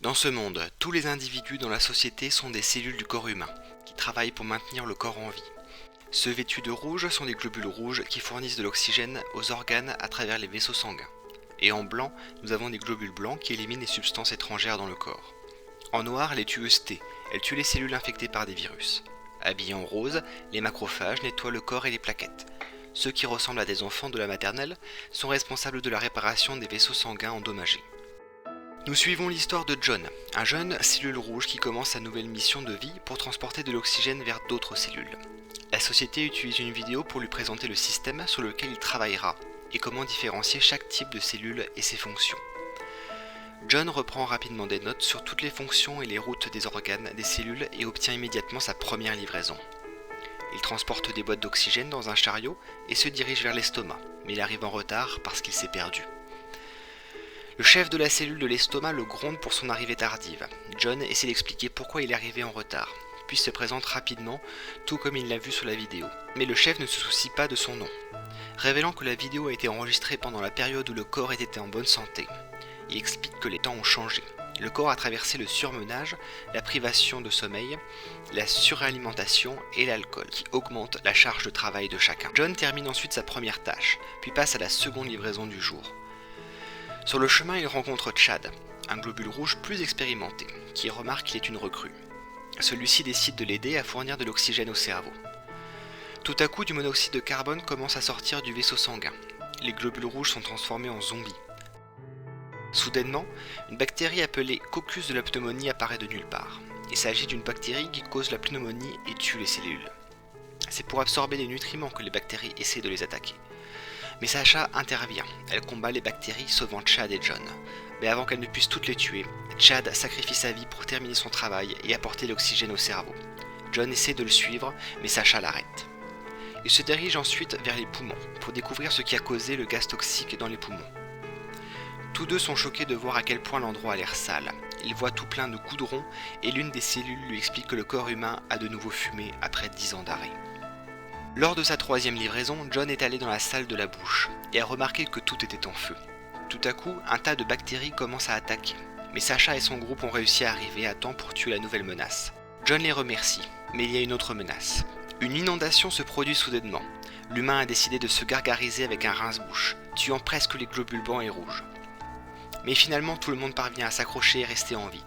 Dans ce monde, tous les individus dans la société sont des cellules du corps humain, qui travaillent pour maintenir le corps en vie. Ceux vêtus de rouge sont des globules rouges qui fournissent de l'oxygène aux organes à travers les vaisseaux sanguins. Et en blanc, nous avons des globules blancs qui éliminent les substances étrangères dans le corps. En noir, les tueuses T, elles tuent les cellules infectées par des virus. Habillés en rose, les macrophages nettoient le corps et les plaquettes. Ceux qui ressemblent à des enfants de la maternelle sont responsables de la réparation des vaisseaux sanguins endommagés. Nous suivons l'histoire de John, un jeune cellule rouge qui commence sa nouvelle mission de vie pour transporter de l'oxygène vers d'autres cellules. La société utilise une vidéo pour lui présenter le système sur lequel il travaillera et comment différencier chaque type de cellule et ses fonctions. John reprend rapidement des notes sur toutes les fonctions et les routes des organes des cellules et obtient immédiatement sa première livraison. Il transporte des boîtes d'oxygène dans un chariot et se dirige vers l'estomac, mais il arrive en retard parce qu'il s'est perdu. Le chef de la cellule de l'estomac le gronde pour son arrivée tardive. John essaie d'expliquer pourquoi il est arrivé en retard, puis se présente rapidement, tout comme il l'a vu sur la vidéo. Mais le chef ne se soucie pas de son nom. Révélant que la vidéo a été enregistrée pendant la période où le corps était en bonne santé, il explique que les temps ont changé. Le corps a traversé le surmenage, la privation de sommeil, la suralimentation et l'alcool, qui augmentent la charge de travail de chacun. John termine ensuite sa première tâche, puis passe à la seconde livraison du jour. Sur le chemin, il rencontre Chad, un globule rouge plus expérimenté, qui remarque qu'il est une recrue. Celui-ci décide de l'aider à fournir de l'oxygène au cerveau. Tout à coup, du monoxyde de carbone commence à sortir du vaisseau sanguin. Les globules rouges sont transformés en zombies. Soudainement, une bactérie appelée Coccus de la pneumonie apparaît de nulle part. Il s'agit d'une bactérie qui cause la pneumonie et tue les cellules. C'est pour absorber les nutriments que les bactéries essaient de les attaquer. Mais Sacha intervient, elle combat les bactéries sauvant Chad et John. Mais avant qu'elle ne puisse toutes les tuer, Chad sacrifie sa vie pour terminer son travail et apporter l'oxygène au cerveau. John essaie de le suivre, mais Sacha l'arrête. Il se dirige ensuite vers les poumons, pour découvrir ce qui a causé le gaz toxique dans les poumons. Tous deux sont choqués de voir à quel point l'endroit a l'air sale. Ils voient tout plein de goudron et l'une des cellules lui explique que le corps humain a de nouveau fumé après 10 ans d'arrêt. Lors de sa troisième livraison, John est allé dans la salle de la bouche et a remarqué que tout était en feu. Tout à coup, un tas de bactéries commence à attaquer, mais Sacha et son groupe ont réussi à arriver à temps pour tuer la nouvelle menace. John les remercie, mais il y a une autre menace. Une inondation se produit soudainement. L'humain a décidé de se gargariser avec un rince-bouche, tuant presque les globules blancs et rouges. Mais finalement, tout le monde parvient à s'accrocher et rester en vie.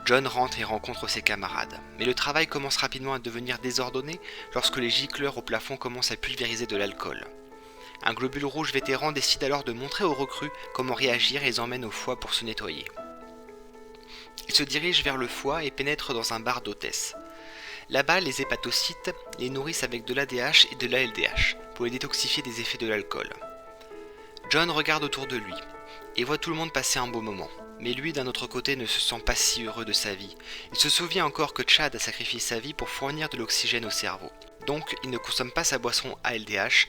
John rentre et rencontre ses camarades, mais le travail commence rapidement à devenir désordonné lorsque les gicleurs au plafond commencent à pulvériser de l'alcool. Un globule rouge vétéran décide alors de montrer aux recrues comment réagir et les emmène au foie pour se nettoyer. Il se dirige vers le foie et pénètre dans un bar d'hôtesse. Là-bas, les hépatocytes les nourrissent avec de l'ADH et de l'ALDH pour les détoxifier des effets de l'alcool. John regarde autour de lui et voit tout le monde passer un beau moment. Mais lui, d'un autre côté, ne se sent pas si heureux de sa vie. Il se souvient encore que Chad a sacrifié sa vie pour fournir de l'oxygène au cerveau. Donc, il ne consomme pas sa boisson ALDH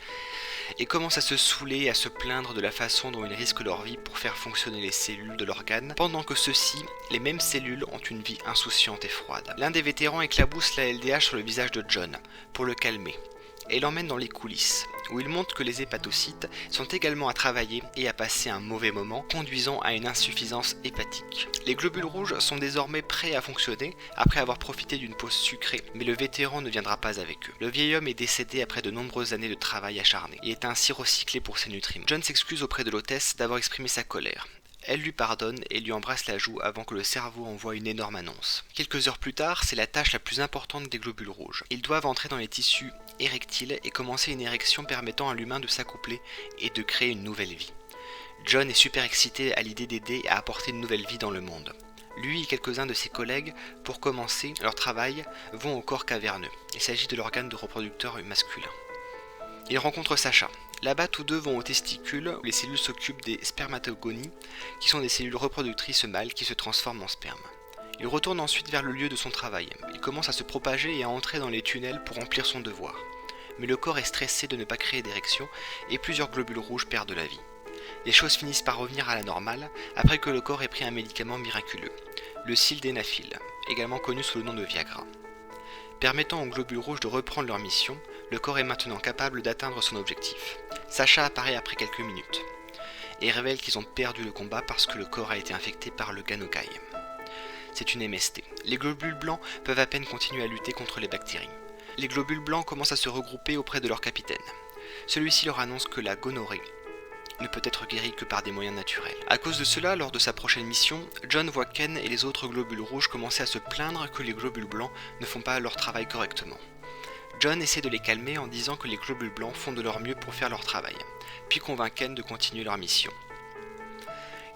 et commence à se saouler et à se plaindre de la façon dont ils risquent leur vie pour faire fonctionner les cellules de l'organe, pendant que ceux-ci, les mêmes cellules, ont une vie insouciante et froide. L'un des vétérans éclabousse la LDH sur le visage de John, pour le calmer, et l'emmène dans les coulisses, où il montre que les hépatocytes sont également à travailler et à passer un mauvais moment, conduisant à une insuffisance hépatique. Les globules rouges sont désormais prêts à fonctionner après avoir profité d'une pause sucrée, mais le vétéran ne viendra pas avec eux. Le vieil homme est décédé après de nombreuses années de travail acharné et est ainsi recyclé pour ses nutriments. John s'excuse auprès de l'hôtesse d'avoir exprimé sa colère. Elle lui pardonne et lui embrasse la joue avant que le cerveau envoie une énorme annonce. Quelques heures plus tard, c'est la tâche la plus importante des globules rouges. Ils doivent entrer dans les tissus érectiles et commencer une érection permettant à l'humain de s'accoupler et de créer une nouvelle vie. John est super excité à l'idée d'aider à apporter une nouvelle vie dans le monde. Lui et quelques-uns de ses collègues, pour commencer leur travail, vont au corps caverneux. Il s'agit de l'organe de reproducteur masculin. Ils rencontrent Sacha. Là-bas, tous deux vont aux testicules où les cellules s'occupent des spermatogonies, qui sont des cellules reproductrices mâles qui se transforment en sperme. Il retourne ensuite vers le lieu de son travail. Il commence à se propager et à entrer dans les tunnels pour remplir son devoir. Mais le corps est stressé de ne pas créer d'érection et plusieurs globules rouges perdent la vie. Les choses finissent par revenir à la normale après que le corps ait pris un médicament miraculeux, le sildenafil, également connu sous le nom de Viagra. Permettant aux globules rouges de reprendre leur mission, le corps est maintenant capable d'atteindre son objectif. Sacha apparaît après quelques minutes et révèle qu'ils ont perdu le combat parce que le corps a été infecté par le Ganokai. c'est une MST. Les globules blancs peuvent à peine continuer à lutter contre les bactéries. Les globules blancs commencent à se regrouper auprès de leur capitaine. Celui-ci leur annonce que la gonorrhée ne peut être guérie que par des moyens naturels. À cause de cela, lors de sa prochaine mission, John voit Ken et les autres globules rouges commencer à se plaindre que les globules blancs ne font pas leur travail correctement. John essaie de les calmer en disant que les globules blancs font de leur mieux pour faire leur travail, puis convainc Ken de continuer leur mission.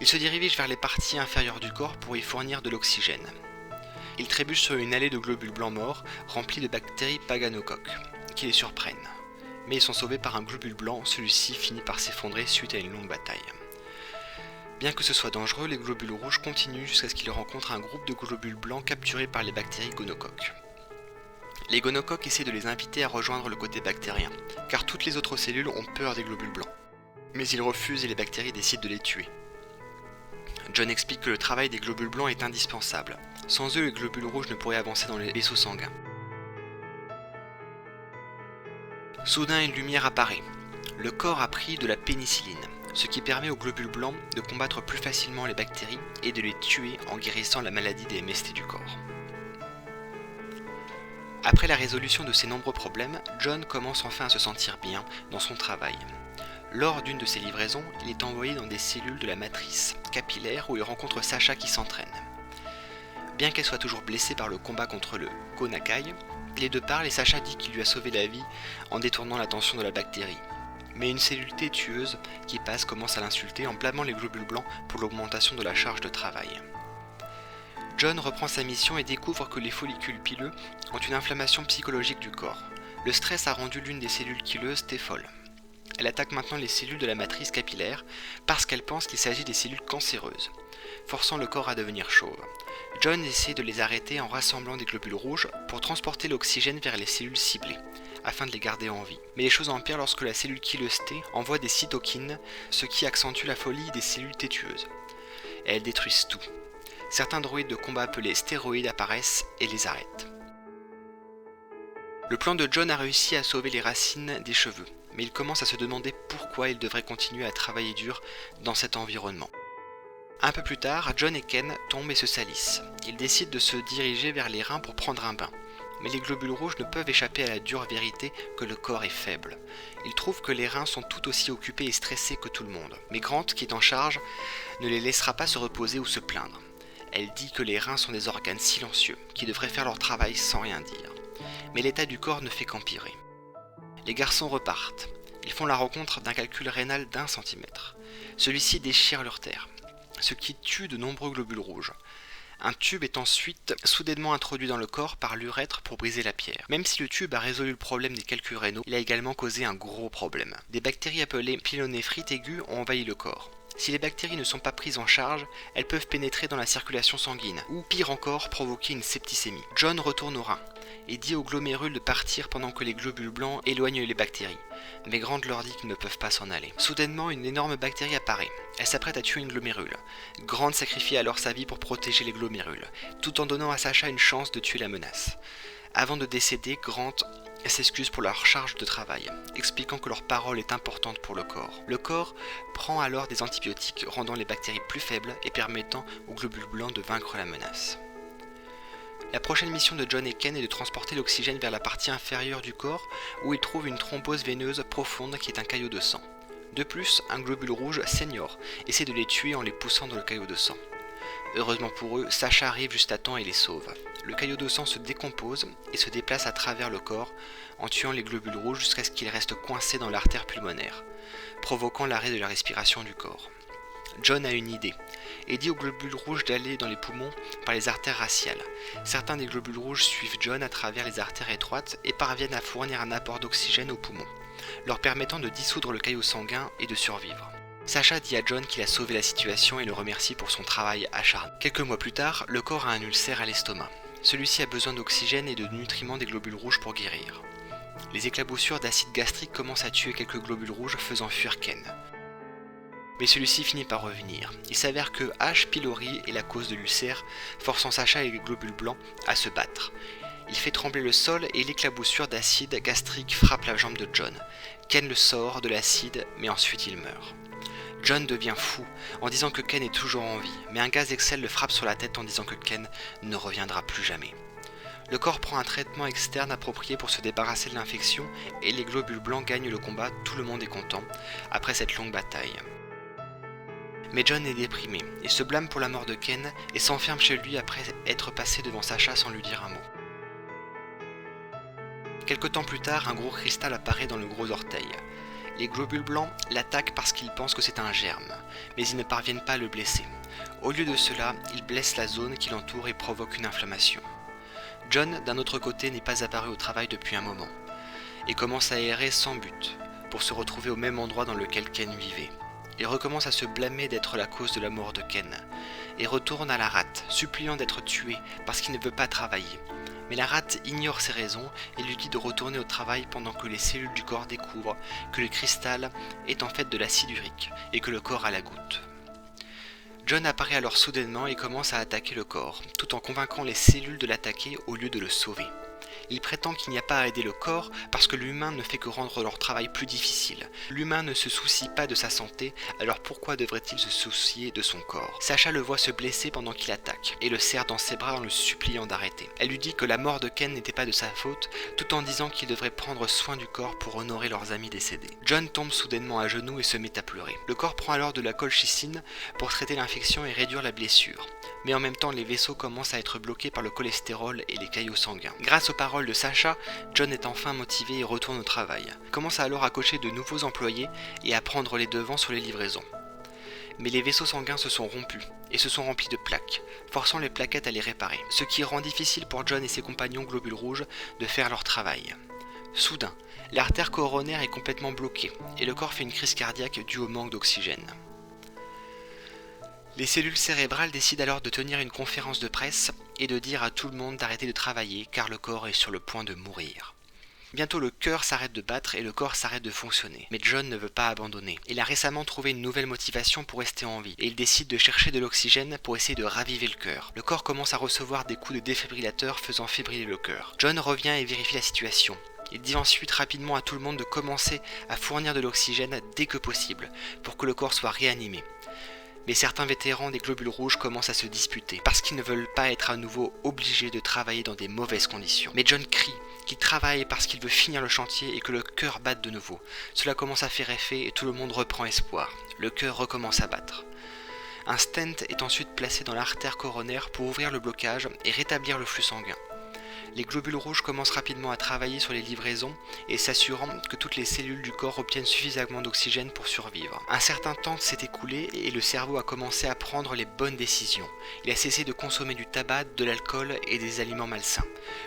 Ils se dirigent vers les parties inférieures du corps pour y fournir de l'oxygène. Ils trébuchent sur une allée de globules blancs morts remplis de bactéries paganocoques, qui les surprennent. Mais ils sont sauvés par un globule blanc, celui-ci finit par s'effondrer suite à une longue bataille. Bien que ce soit dangereux, les globules rouges continuent jusqu'à ce qu'ils rencontrent un groupe de globules blancs capturés par les bactéries gonocoques. Les gonocoques essaient de les inviter à rejoindre le côté bactérien, car toutes les autres cellules ont peur des globules blancs. Mais ils refusent et les bactéries décident de les tuer. John explique que le travail des globules blancs est indispensable. Sans eux, les globules rouges ne pourraient avancer dans les vaisseaux sanguins. Soudain, une lumière apparaît. Le corps a pris de la pénicilline, ce qui permet aux globules blancs de combattre plus facilement les bactéries et de les tuer en guérissant la maladie des MST du corps. Après la résolution de ces nombreux problèmes, John commence enfin à se sentir bien dans son travail. Lors d'une de ses livraisons, il est envoyé dans des cellules de la matrice capillaire où il rencontre Sacha qui s'entraîne. Bien qu'elle soit toujours blessée par le combat contre le Gonakai, les deux parlent et Sacha dit qu'il lui a sauvé la vie en détournant l'attention de la bactérie. Mais une cellule tueuse qui passe commence à l'insulter en blâmant les globules blancs pour l'augmentation de la charge de travail. John reprend sa mission et découvre que les follicules pileux ont une inflammation psychologique du corps. Le stress a rendu l'une des cellules pileuses folle. Elle attaque maintenant les cellules de la matrice capillaire parce qu'elle pense qu'il s'agit des cellules cancéreuses, forçant le corps à devenir chauve. John essaie de les arrêter en rassemblant des globules rouges pour transporter l'oxygène vers les cellules ciblées, afin de les garder en vie. Mais les choses empirent lorsque la cellule killeuse T envoie des cytokines, ce qui accentue la folie des cellules tueuses. Et elles détruisent tout. Certains droïdes de combat appelés stéroïdes apparaissent et les arrêtent. Le plan de John a réussi à sauver les racines des cheveux, mais il commence à se demander pourquoi il devrait continuer à travailler dur dans cet environnement. Un peu plus tard, John et Ken tombent et se salissent. Ils décident de se diriger vers les reins pour prendre un bain. Mais les globules rouges ne peuvent échapper à la dure vérité que le corps est faible. Ils trouvent que les reins sont tout aussi occupés et stressés que tout le monde. Mais Grant, qui est en charge, ne les laissera pas se reposer ou se plaindre. Elle dit que les reins sont des organes silencieux, qui devraient faire leur travail sans rien dire. Mais l'état du corps ne fait qu'empirer. Les garçons repartent. Ils font la rencontre d'un calcul rénal d'1 centimètre. Celui-ci déchire leur terre, ce qui tue de nombreux globules rouges. Un tube est ensuite soudainement introduit dans le corps par l'urètre pour briser la pierre. Même si le tube a résolu le problème des calculs rénaux, il a également causé un gros problème. Des bactéries appelées pyélonéphrite aiguë ont envahi le corps. Si les bactéries ne sont pas prises en charge, elles peuvent pénétrer dans la circulation sanguine, ou pire encore, provoquer une septicémie. John retourne au rein et dit aux glomérules de partir pendant que les globules blancs éloignent les bactéries. Mais Grant leur dit qu'ils ne peuvent pas s'en aller. Soudainement, une énorme bactérie apparaît. Elle s'apprête à tuer une glomérule. Grant sacrifie alors sa vie pour protéger les glomérules, tout en donnant à Sacha une chance de tuer la menace. Avant de décéder, Grant s'excuse pour leur charge de travail, expliquant que leur parole est importante pour le corps. Le corps prend alors des antibiotiques, rendant les bactéries plus faibles et permettant aux globules blancs de vaincre la menace. La prochaine mission de John et Ken est de transporter l'oxygène vers la partie inférieure du corps où ils trouvent une thrombose veineuse profonde qui est un caillot de sang. De plus, un globule rouge senior essaie de les tuer en les poussant dans le caillot de sang. Heureusement pour eux, Sacha arrive juste à temps et les sauve. Le caillot de sang se décompose et se déplace à travers le corps en tuant les globules rouges jusqu'à ce qu'ils restent coincés dans l'artère pulmonaire, provoquant l'arrêt de la respiration du corps. John a une idée et dit aux globules rouges d'aller dans les poumons par les artères radiales. Certains des globules rouges suivent John à travers les artères étroites et parviennent à fournir un apport d'oxygène aux poumons, leur permettant de dissoudre le caillot sanguin et de survivre. Sacha dit à John qu'il a sauvé la situation et le remercie pour son travail acharné. Quelques mois plus tard, le corps a un ulcère à l'estomac. Celui-ci a besoin d'oxygène et de nutriments des globules rouges pour guérir. Les éclaboussures d'acide gastrique commencent à tuer quelques globules rouges, faisant fuir Ken. Mais celui-ci finit par revenir. Il s'avère que H. pylori est la cause de l'ulcère, forçant Sacha et les globules blancs à se battre. Il fait trembler le sol et l'éclaboussure d'acide gastrique frappe la jambe de John. Ken le sort de l'acide, mais ensuite il meurt. John devient fou en disant que Ken est toujours en vie, mais un gaz Excel le frappe sur la tête en disant que Ken ne reviendra plus jamais. Le corps prend un traitement externe approprié pour se débarrasser de l'infection et les globules blancs gagnent le combat, tout le monde est content, après cette longue bataille. Mais John est déprimé, il se blâme pour la mort de Ken et s'enferme chez lui après être passé devant Sasha sans lui dire un mot. Quelque temps plus tard, un gros cristal apparaît dans le gros orteil. Les globules blancs l'attaquent parce qu'ils pensent que c'est un germe, mais ils ne parviennent pas à le blesser. Au lieu de cela, ils blessent la zone qui l'entoure et provoquent une inflammation. John, d'un autre côté, n'est pas apparu au travail depuis un moment, et commence à errer sans but, pour se retrouver au même endroit dans lequel Ken vivait. Il recommence à se blâmer d'être la cause de la mort de Ken, et retourne à la rate, suppliant d'être tué parce qu'il ne veut pas travailler. Mais la rate ignore ses raisons et lui dit de retourner au travail pendant que les cellules du corps découvrent que le cristal est en fait de l'acide urique, et que le corps a la goutte. John apparaît alors soudainement et commence à attaquer le corps, tout en convainquant les cellules de l'attaquer au lieu de le sauver. Il prétend qu'il n'y a pas à aider le corps parce que l'humain ne fait que rendre leur travail plus difficile. L'humain ne se soucie pas de sa santé, alors pourquoi devrait-il se soucier de son corps? Sasha le voit se blesser pendant qu'il attaque, et le serre dans ses bras en le suppliant d'arrêter. Elle lui dit que la mort de Ken n'était pas de sa faute, tout en disant qu'il devrait prendre soin du corps pour honorer leurs amis décédés. John tombe soudainement à genoux et se met à pleurer. Le corps prend alors de la colchicine pour traiter l'infection et réduire la blessure. Mais en même temps, les vaisseaux commencent à être bloqués par le cholestérol et les caillots sanguins. Grâce aux paroles de Sasha, John est enfin motivé et retourne au travail. Il commence alors à cocher de nouveaux employés et à prendre les devants sur les livraisons. Mais les vaisseaux sanguins se sont rompus et se sont remplis de plaques, forçant les plaquettes à les réparer, ce qui rend difficile pour John et ses compagnons globules rouges de faire leur travail. Soudain, l'artère coronaire est complètement bloquée et le corps fait une crise cardiaque due au manque d'oxygène. Les cellules cérébrales décident alors de tenir une conférence de presse et de dire à tout le monde d'arrêter de travailler car le corps est sur le point de mourir. Bientôt le cœur s'arrête de battre et le corps s'arrête de fonctionner. Mais John ne veut pas abandonner. Il a récemment trouvé une nouvelle motivation pour rester en vie et il décide de chercher de l'oxygène pour essayer de raviver le cœur. Le corps commence à recevoir des coups de défibrillateur faisant fibriller le cœur. John revient et vérifie la situation. Il dit ensuite rapidement à tout le monde de commencer à fournir de l'oxygène dès que possible pour que le corps soit réanimé. Mais certains vétérans des globules rouges commencent à se disputer parce qu'ils ne veulent pas être à nouveau obligés de travailler dans des mauvaises conditions. Mais John crie qu'il travaille parce qu'il veut finir le chantier et que le cœur batte de nouveau. Cela commence à faire effet et tout le monde reprend espoir. Le cœur recommence à battre. Un stent est ensuite placé dans l'artère coronaire pour ouvrir le blocage et rétablir le flux sanguin. Les globules rouges commencent rapidement à travailler sur les livraisons et s'assurant que toutes les cellules du corps obtiennent suffisamment d'oxygène pour survivre. Un certain temps s'est écoulé et le cerveau a commencé à prendre les bonnes décisions. Il a cessé de consommer du tabac, de l'alcool et des aliments malsains.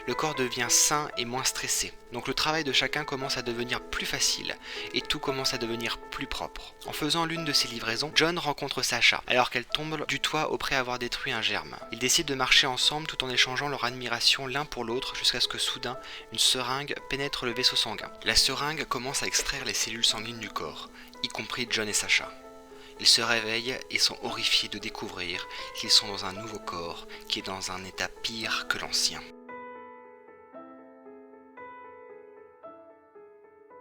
Le corps devient sain et moins stressé. Donc le travail de chacun commence à devenir plus facile et tout commence à devenir plus propre. En faisant l'une de ces livraisons, John rencontre Sasha alors qu'elle tombe du toit après avoir détruit un germe. Ils décident de marcher ensemble tout en échangeant leur admiration l'un pour l'autre jusqu'à ce que soudain une seringue pénètre le vaisseau sanguin. La seringue commence à extraire les cellules sanguines du corps, y compris John et Sasha. Ils se réveillent et sont horrifiés de découvrir qu'ils sont dans un nouveau corps qui est dans un état pire que l'ancien.